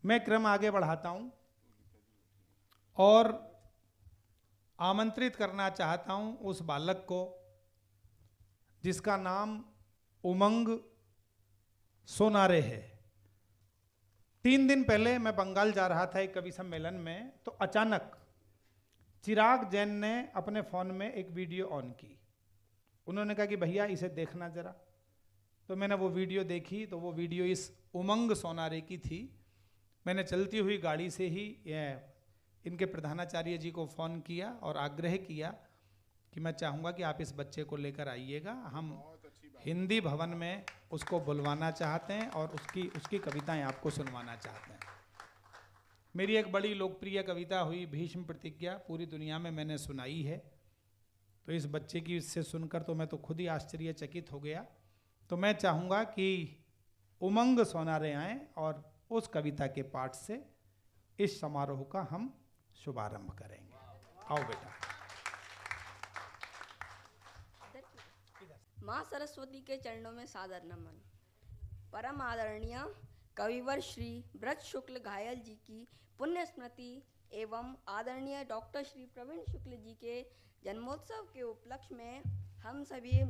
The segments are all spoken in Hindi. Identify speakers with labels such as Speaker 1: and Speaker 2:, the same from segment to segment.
Speaker 1: मैं क्रम आगे बढ़ाता हूं और आमंत्रित करना चाहता हूं उस बालक को जिसका नाम उमंग सोनारे है। 3 दिन पहले मैं बंगाल जा रहा था एक कवि सम्मेलन में, तो अचानक चिराग जैन ने अपने फोन में एक वीडियो ऑन की। उन्होंने कहा कि भैया इसे देखना जरा। तो मैंने वो वीडियो देखी, तो वो वीडियो इस उमंग सोनारे की थी। मैंने चलती हुई गाड़ी से ही इनके प्रधानाचार्य जी को फ़ोन किया और आग्रह किया कि मैं चाहूँगा कि आप इस बच्चे को लेकर आइएगा, हम हिंदी भवन में उसको बुलवाना चाहते हैं और उसकी कविताएं आपको सुनवाना चाहते हैं। मेरी एक बड़ी लोकप्रिय कविता हुई भीष्म प्रतिज्ञा, पूरी दुनिया में मैंने सुनाई है। तो इस बच्चे की इससे सुनकर तो मैं तो खुद ही आश्चर्यचकित हो गया। तो मैं चाहूँगा कि उमंग सोनारे आएँ और उस कविता के पाठ से इस समारोह का हम शुभारंभ करेंगे। आओ बेटा।
Speaker 2: माँ सरस्वती के चरणों में सादर नमन। परम आदरणीय कविवर श्री ब्रज शुक्ल घायल जी की पुण्य स्मृति एवं आदरणीय डॉक्टर श्री प्रवीण शुक्ल जी के जन्मोत्सव के उपलक्ष्य में हम सभी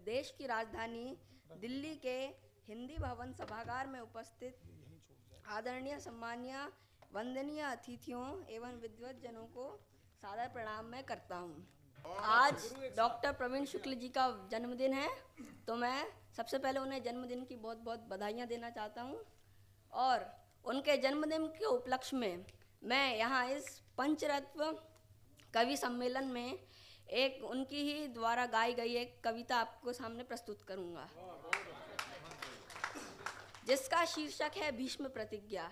Speaker 2: देश की राजधानी दिल्ली के हिंदी भवन सभागार में उपस्थित आदरणीय सम्मानीय वंदनीय अतिथियों एवं विद्वत जनों को सादर प्रणाम मैं करता हूँ। आज डॉक्टर प्रवीण शुक्ल जी का जन्मदिन है, तो मैं सबसे पहले उन्हें जन्मदिन की बहुत बहुत बधाइयाँ देना चाहता हूँ। और उनके जन्मदिन के उपलक्ष्य में मैं यहाँ इस पंचरत्व कवि सम्मेलन में एक उनकी ही द्वारा गाई गई एक कविता आपको सामने प्रस्तुत करूँगा, जिसका शीर्षक है भीष्म प्रतिज्ञा।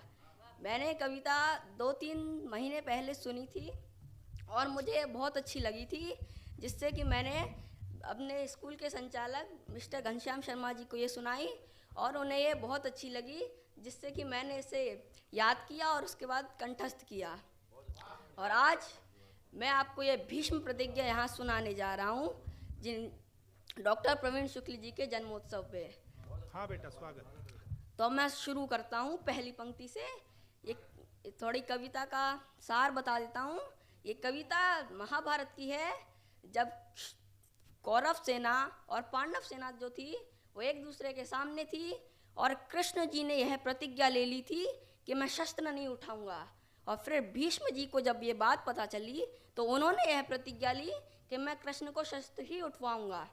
Speaker 2: मैंने कविता 2-3 महीने पहले सुनी थी और मुझे बहुत अच्छी लगी थी, जिससे कि मैंने अपने स्कूल के संचालक मिस्टर घनश्याम शर्मा जी को ये सुनाई और उन्हें ये बहुत अच्छी लगी, जिससे कि मैंने इसे याद किया और उसके बाद कंठस्थ किया। और आज मैं आपको ये भीष्म प्रतिज्ञा यहाँ सुनाने जा रहा हूँ जिन डॉक्टर प्रवीण शुक्ल जी के जन्मोत्सव पे।
Speaker 1: हाँ बेटा, स्वागत।
Speaker 2: तो मैं शुरू करता हूँ पहली पंक्ति से। ये थोड़ी कविता का सार बता देता हूँ। ये कविता महाभारत की है, जब कौरव सेना और पांडव सेना जो थी वो एक दूसरे के सामने थी और कृष्ण जी ने यह प्रतिज्ञा ले ली थी कि मैं शस्त्र नहीं उठाऊंगा। और फिर भीष्म जी को जब ये बात पता चली तो उन्होंने यह प्रतिज्ञा ली कि मैं कृष्ण को शस्त्र ही उठवाऊंगा।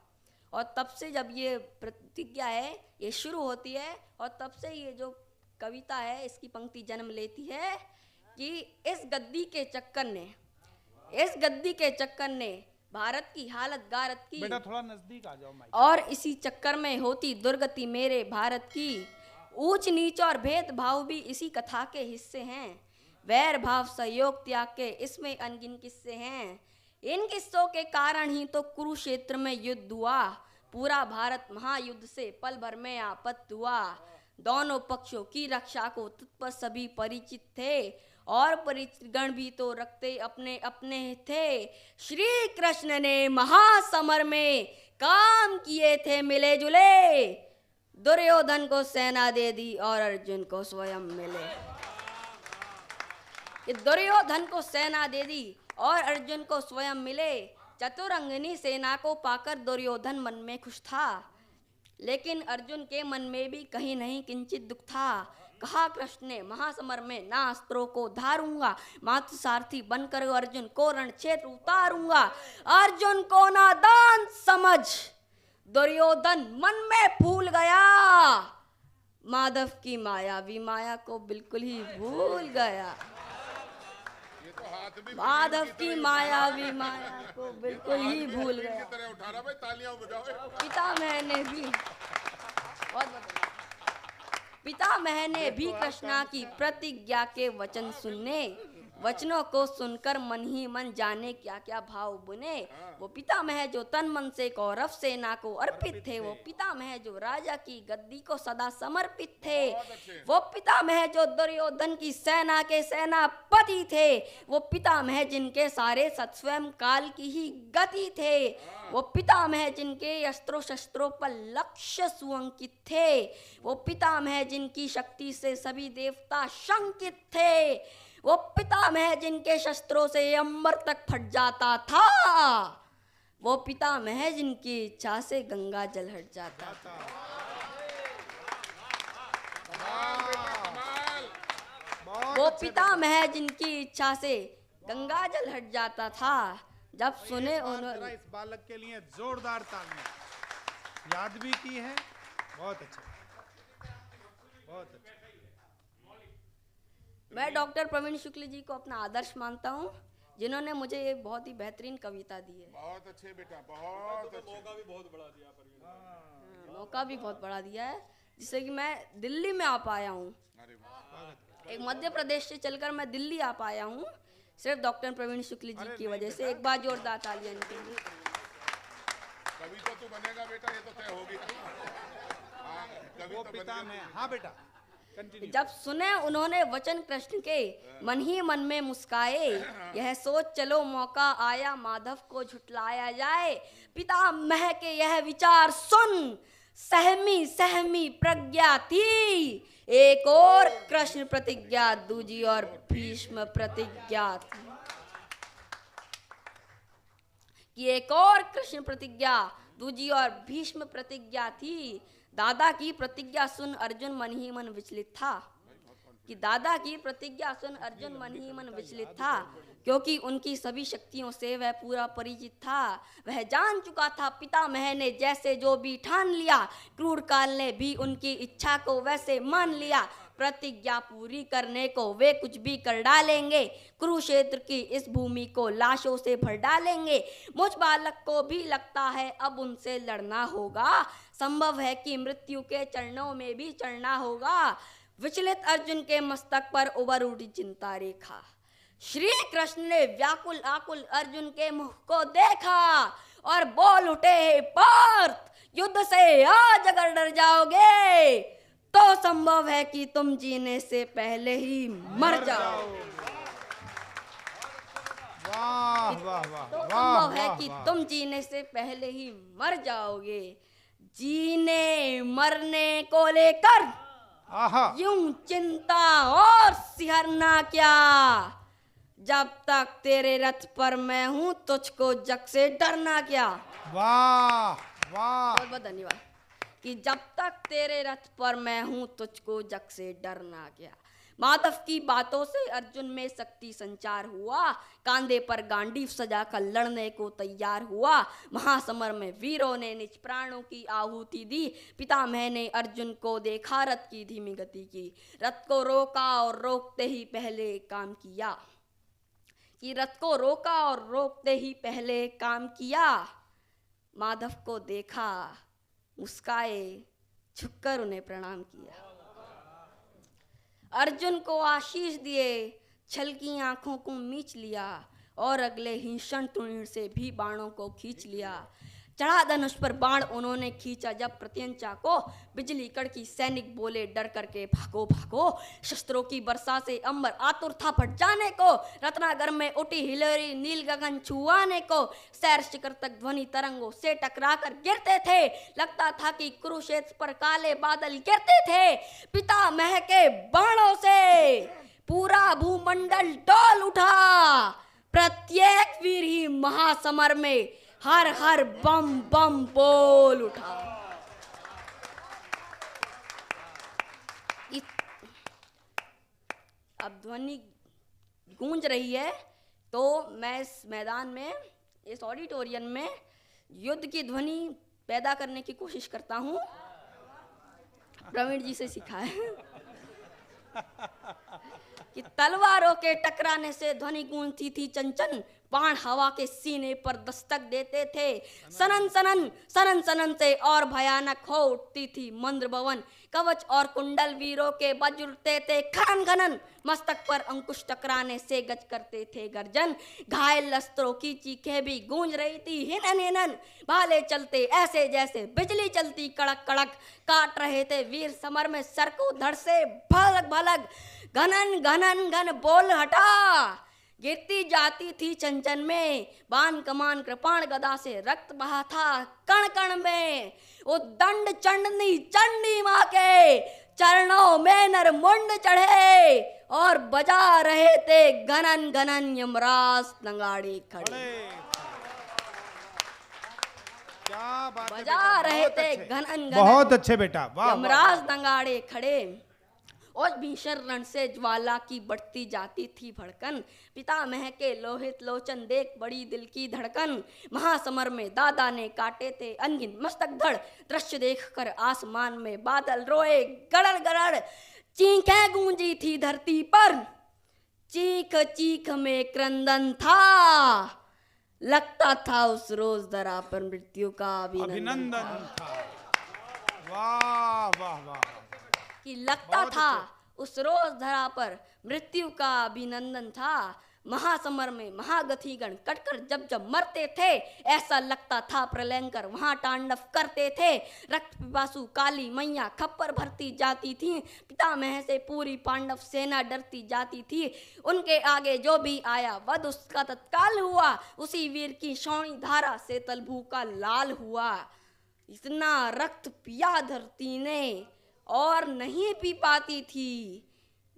Speaker 2: और तब से जब ये प्रतिज्ञा है ये शुरू होती है और तब से ये जो कविता है इसकी पंक्ति जन्म लेती है कि इस गद्दी के चक्कर ने भारत की हालत गारत की।
Speaker 1: बेटा थोड़ा नजदीक आ जाओ माइक।
Speaker 2: और इसी चक्कर में होती दुर्गति मेरे भारत की। ऊंच नीच और भेदभाव भी इसी कथा के हिस्से हैं। वैर भाव सहयोग त्याग के इसमें अनगिन किस्से हैं। इन किस्सों के कारण ही तो कुरुक्षेत्र में युद्ध हुआ। पूरा भारत महायुद्ध से पल भर में आपत हुआ। दोनों पक्षों की रक्षा को तत्पर सभी परिचित थे और परिचितगण भी तो रखते अपने अपने थे। श्री कृष्ण ने महासमर में काम किए थे मिले जुले। दुर्योधन को सेना दे दी और अर्जुन को स्वयं मिले। दुर्योधन को सेना दे दी और अर्जुन को स्वयं मिले। चतुरंगिनी सेना को पाकर दुर्योधन मन में खुश था, लेकिन अर्जुन के मन में भी कहीं नहीं किंचित दुख था। कहा कृष्ण ने महासमर में ना अस्त्रों को धारूंगा, मात्र सारथी बनकर अर्जुन को रण क्षेत्र उतारूंगा। अर्जुन को नादान समझ दुर्योधन मन में फूल गया। माधव की मायावी माया को बिल्कुल ही भूल गया। माधव की मायावी माया को बिल्कुल ही भूल गया। पितामह ने भी कृष्णा की प्रतिज्ञा के वचन सुनने वचनों को सुनकर मन ही मन जाने क्या क्या भाव बुने। वो पितामह जो तन मन से कौरव सेना को अर्पित थे, वो पितामह जो राजा की गद्दी को सदा समर्पित थे, वो पितामह जो दुर्योधन की सेना के सेनापति थे, वो पितामह जिनके सारे सत्स्वयं काल की ही गति थे, वो पितामह जिनके अस्त्रों शस्त्रों पर लक्ष्य सुअंकित थे, वो पितामह जिनकी शक्ति से सभी देवता शंकित थे, वो पितामह जिनके शस्त्रों से अंबर तक फट जाता था, वो पितामह जिनकी इच्छा से गंगा जल हट जाता था। वो पितामह जिनकी इच्छा से गंगा जल हट जाता था। जब सुने उन्होंने
Speaker 1: इस बालक के लिए जोरदार तालियां, याद भी की है। बहुत अच्छा, बहुत अच्छा।
Speaker 2: मैं डॉक्टर प्रवीण शुक्ल जी को अपना आदर्श मानता हूँ, जिन्होंने मुझे ये बहुत ही बेहतरीन कविता दी है।
Speaker 3: बहुत अच्छे बेटा, बहुत अच्छे।
Speaker 4: मौका भी बहुत बड़ा दिया प्रवीण।
Speaker 2: मौका भी बहुत बड़ा दिया है, जिससे कि मैं दिल्ली में आ पाया हूँ।
Speaker 3: अरे वाह,
Speaker 2: एक मध्य प्रदेश से चलकर मैं दिल्ली आ पाया हूँ, सिर्फ डॉक्टर प्रवीण शुक्ल जी की वजह से। एक बार जोरदार तालियां इनके लिए।
Speaker 3: कभी तो तू बनेगा बेटा, ये तो तय होगी। हाँ, कभी
Speaker 1: वो
Speaker 3: तो
Speaker 1: पिता
Speaker 3: बनेगा।
Speaker 1: में, हाँ बेटा कंटिन्यू।
Speaker 2: जब सुने उन्होंने वचन कृष्ण के, मन ही मन में मुस्काए, यह सोच चलो मौका आया माधव को झुटलाया जाए। पितामह के यह विचार सुन सहमी सहमी प्रज्ञा थी, एक और कृष्ण प्रतिज्ञा, दूजी और भीष्म प्रतिज्ञा थी। कि एक और कृष्ण प्रतिज्ञा, दूजी और भीष्म प्रतिज्ञा थी। दादा की प्रतिज्ञा सुन अर्जुन मन ही मन विचलित था। कि दादा की प्रतिज्ञा सुन अर्जुन मन ही मन विचलित था, क्योंकि उनकी सभी शक्तियों से वह पूरा परिचित था। वह जान चुका था पितामह ने जैसे जो भी ठान लिया, क्रूर काल ने भी उनकी इच्छा को वैसे मान लिया। प्रतिज्ञा पूरी करने को वे कुछ भी कर डालेंगे, कुरुक्षेत्र की इस भूमि को लाशों से भर डालेंगे। मुझ बालक को भी लगता है अब उनसे लड़ना होगा, संभव है कि मृत्यु के चरणों में भी चढ़ना होगा। विचलित अर्जुन के मस्तक पर उबर उठी चिंता रेखा। श्री कृष्ण ने व्याकुल आकुल अर्जुन के मुख को देखा और बोल उठे, हे पार्थ, युद्ध से आज अगर डर जाओगे तो संभव है कि तुम जीने से पहले ही मर जाओ।
Speaker 1: वाह वाह वाह
Speaker 2: तो
Speaker 1: वाह,
Speaker 2: संभव है
Speaker 1: वाह,
Speaker 2: कि
Speaker 1: वाह।
Speaker 2: तुम जीने से पहले ही मर जाओगे। जीने मरने को लेकर
Speaker 1: आहा,
Speaker 2: यूं चिंता और सिहरना क्या, जब तक तेरे रथ पर मैं हूं तुझको जग से डरना क्या।
Speaker 1: वाह वाह।
Speaker 2: बहुत बहुत धन्यवाद। कि जब तक तेरे रथ पर मैं हूं तुझको जग से डरना क्या। माधव की बातों से अर्जुन में शक्ति संचार हुआ, कांधे पर गांडीव सजाकर लड़ने को तैयार हुआ। महासमर में वीरों ने निज प्राणों की आहुति दी। पितामह ने अर्जुन को देखा, रथ की धीमी गति की, रथ को रोका और रोकते ही पहले काम किया। कि रथ को रोका और रोकते ही पहले काम किया। माधव को देखा, मुस्काए, झुककर उन्हें प्रणाम किया। अर्जुन को आशीष दिए, छल की आंखों को मीच लिया और अगले ही क्षण तुणीर से भी बाणों को खींच लिया। चढ़ा धनुष पर बाण उन्होंने खींचा जब प्रत्यंचा को, बिजली कड़की, सैनिक बोले डर करके भागो भागो। शस्त्रों की वर्षा से अंबर आतुर था फट जाने को, रत्नागर में उठी हिलोरी नील गगन छुआने को। सैर शिखर तक ध्वनि तरंगों से टकरा कर गिरते थे, लगता था कि कुरुक्षेत्र पर काले बादल गिरते थे। पितामह के बाणों से पूरा भूमंडल डोल उठा। प्रत्येक वीर ही महासमर में हर हर बम बम बोल उठा। अब ध्वनि गूंज रही है, तो मैं इस मैदान में, इस ऑडिटोरियम में युद्ध की ध्वनि पैदा करने की कोशिश करता हूँ। प्रवीण जी से सीखा है कि तलवारों के टकराने से ध्वनि गूंजती थी चंचन, बाण हवा के सीने पर दस्तक देते थे। सनन सनन सनन सनन से और भयानक हो उठती थी मंद्र भवन। कवच और कुंडल वीरों के बज उठते थे खनन खनन। मस्तक पर अंकुश टकराने से गज करते थे गर्जन। घायल अस्त्रों की चीखें भी गूंज रही थी हिनन हिनन। भाले चलते ऐसे जैसे बिजली चलती कड़क कड़क। काट रहे थे वीर समर में सर को धड़ से भलक भलक। घनन घनन घन बोल हटा। गिरती जाती थी चंचन में। बाण कमान कृपाण गदा से रक्त बहा था कण कण में। वो दंड चंडनी चंडी माँ के चरणों में नर मुंड चढ़े और बजा रहे थे घनन घनन यमराज नगाड़े खड़े।
Speaker 1: क्या बात है
Speaker 2: बजा
Speaker 1: बेटा,
Speaker 2: रहे
Speaker 1: बहुत
Speaker 2: थे
Speaker 1: अच्छे।
Speaker 2: घनन घनन
Speaker 1: बहुत अच्छे बेटा, वाह वाह।
Speaker 2: यमराज नगाड़े खड़े। और भीषण रण से ज्वाला की बढ़ती जाती थी भड़कन। पितामह के लोहित लोचन देख बड़ी दिल की धड़कन। महासमर में दादा ने काटे थे अनगिन मस्तक धड़। दृश्य देखकर आसमान में बादल रोए गड़ड़ गड़ड़। चीखें गूंजी थी धरती पर। चीख चीख में क्रंदन था। लगता था उस रोज धरा पर मृत्यु का
Speaker 1: अभिनंदन था। वाह वाह वाह।
Speaker 2: कि लगता था उस रोज धरा पर मृत्यु का अभिनंदन था। महासमर में महागतिगण कटकर जब जब मरते थे ऐसा लगता था प्रलयंकर वहां तांडव करते थे। रक्त पिपासु काली मैया खप्पर भरती जाती थी। पितामह से पूरी पांडव सेना डरती जाती थी। उनके आगे जो भी आया वध उसका तत्काल हुआ। उसी वीर की शौणी धारा से तलभू का लाल हुआ। इतना रक्त पिया धरती ने और नहीं पी पाती थी।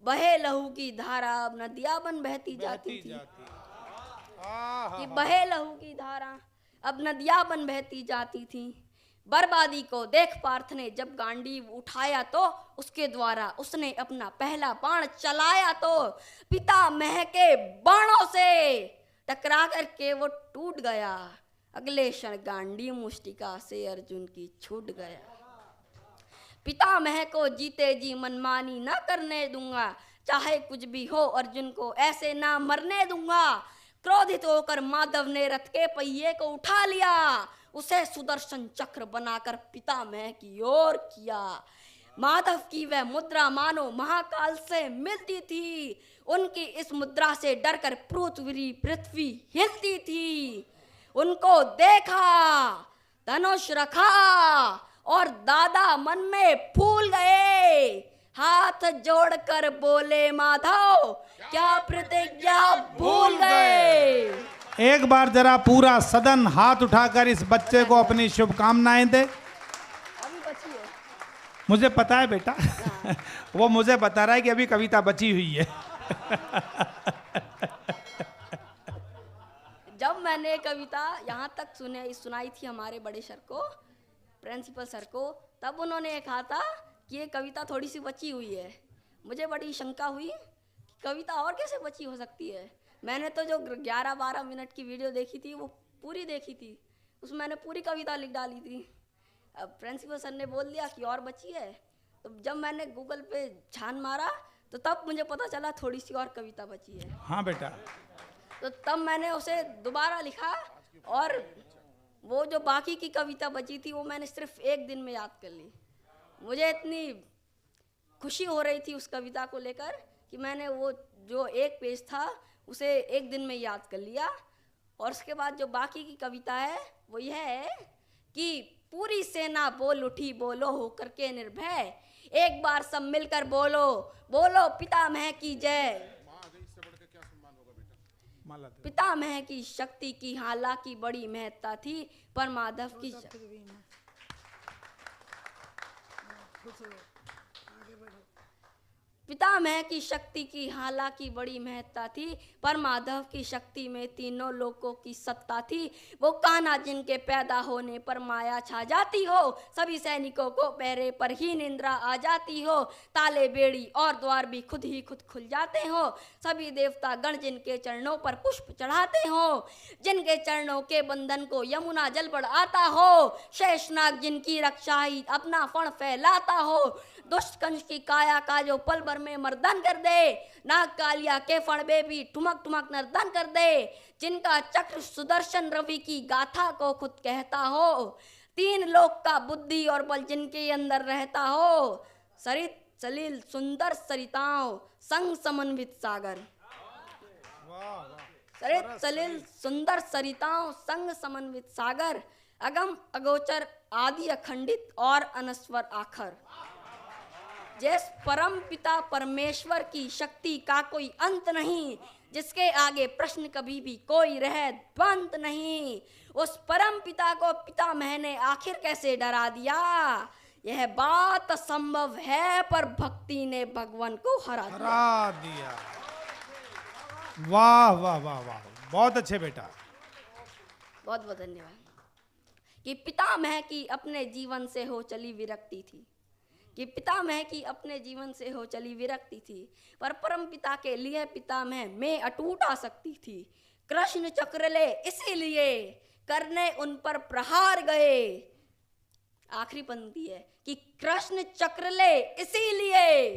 Speaker 2: बहे लहू की धारा अब नदियां बन बहती जाती थी। कि बहे लहू की धारा अब नदियां बन बहती जाती थी। बर्बादी को देख पार्थ ने जब गांडीव उठाया तो उसके द्वारा उसने अपना पहला बाण चलाया तो पितामह के बाणों से टकरा करके वो टूट गया। अगले क्षण गांडीव मुष्टिका से अर्जुन की छूट गया। पितामह को जीते जी मनमानी न करने दूंगा। चाहे कुछ भी हो अर्जुन को ऐसे ना मरने दूंगा। क्रोधित होकर माधव ने रथ के पहिए को उठा लिया। उसे सुदर्शन चक्र बनाकर पितामह की ओर किया। माधव की वह मुद्रा मानो महाकाल से मिलती थी। उनकी इस मुद्रा से डरकर पृथ्वी हिलती थी। उनको देखा, धनुष रखा और दादा मन में फूल गए। हाथ जोड़कर बोले माधव क्या प्रतिज्ञा भूल गए।
Speaker 1: एक बार जरा पूरा सदन हाथ उठाकर इस बच्चे को अपनी शुभकामनाएं दे।
Speaker 2: अभी बची है।
Speaker 1: मुझे पता है बेटा वो मुझे बता रहा है कि अभी कविता बची हुई है।
Speaker 2: जब मैंने कविता यहाँ तक सुनाई थी हमारे बड़े सर को, प्रिंसिपल सर को, तब उन्होंने कहा था कि ये कविता थोड़ी सी बची हुई है। मुझे बड़ी शंका हुई कि कविता और कैसे बची हो सकती है। मैंने तो जो 11-12 मिनट की वीडियो देखी थी वो पूरी देखी थी, उसमें मैंने पूरी कविता लिख डाली थी। अब प्रिंसिपल सर ने बोल दिया कि और बची है, तो जब मैंने गूगल पे छान मारा तो तब मुझे पता चला थोड़ी सी और कविता बची है।
Speaker 1: हाँ बेटा।
Speaker 2: तो तब मैंने उसे दोबारा लिखा और वो जो बाकी की कविता बची थी वो मैंने सिर्फ एक दिन में याद कर ली। मुझे इतनी खुशी हो रही थी उस कविता को लेकर कि मैंने वो जो एक पेज था उसे एक दिन में याद कर लिया। और उसके बाद जो बाकी की कविता है वो यह है कि पूरी सेना बोल उठी, बोलो होकर के निर्भय। एक बार सब मिलकर बोलो, बोलो पितामह की जय। पितामह की शक्ति की हालांकि बड़ी महत्ता थी, पर माधव की पितामह की शक्ति की हालांकि बड़ी महत्ता थी, पर माधव की शक्ति में तीनों लोकों की सत्ता थी। वो कान्हा जिनके पैदा होने पर माया छा जाती हो, सभी सैनिकों को पैरे पर ही निंद्रा आ जाती हो। ताले बेड़ी और द्वार भी खुद ही खुद खुल जाते हो। सभी देवता गण जिनके चरणों पर पुष्प चढ़ाते हो, जिनके चरणों के बंधन को यमुना जल बढ़ आता हो। शेषनाग जिनकी रक्षा ही अपना फण फैलाता हो, दुष्ट कंस की काया का जो पल भर में मर्दन कर दे, नाग कालिया के फणबे भी ठुमक ठुमक नर्दन कर दे, जिनका चक्र सुदर्शन रवि की गाथा को खुद कहता हो, तीन लोक का बुद्धि और बल जिनके अंदर रहता हो, सरित सलिल सुंदर सरिताओं संग समन्वित सागर। सरित सलिल सुंदर सरिताओं संग समन्वित सागर, अगम अगोचर आदि अखंडित और अनस्वर आखर। जिस परम पिता परमेश्वर की शक्ति का कोई अंत नहीं, जिसके आगे प्रश्न कभी भी कोई रह द्वंत नहीं, उस परम पिता को पितामह ने आखिर कैसे डरा दिया? यह बात असंभव है, पर भक्ति ने भगवान को हरा
Speaker 1: दिया। वाह वाह वाह वाह, बहुत अच्छे बेटा,
Speaker 2: बहुत बहुत धन्यवाद। कि पितामह की अपने जीवन से हो चली विरक्ति थी, कि पितामह की अपने जीवन से हो चली विरक्ति थी, पर परम पिता के लिए पितामह में अटूट आसक्ति थी। कृष्ण चक्र ले इसीलिए करने उन पर प्रहार गए। आखिरी पंक्ति है कि कृष्ण चक्र ले इसीलिए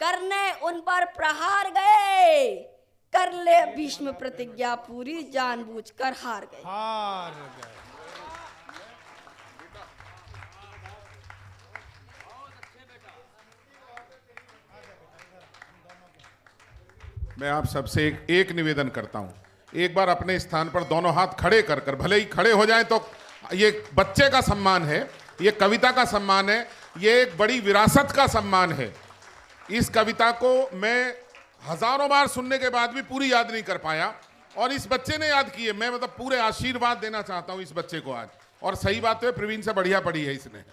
Speaker 2: करने उन पर प्रहार गए, कर ले भीष्म प्रतिज्ञा पूरी जानबूझकर हार गए।
Speaker 3: मैं आप सबसे एक निवेदन करता हूं, एक बार अपने स्थान पर दोनों हाथ खड़े कर कर, भले ही खड़े हो जाएं तो ये बच्चे का सम्मान है, ये कविता का सम्मान है, ये एक बड़ी विरासत का सम्मान है। इस कविता को मैं हजारों बार सुनने के बाद भी पूरी याद नहीं कर पाया, और इस बच्चे ने याद की है। मैं मतलब पूरे आशीर्वाद देना चाहता हूं इस बच्चे को आज, और सही बात है प्रवीण से बढ़िया पढ़ी है इसने।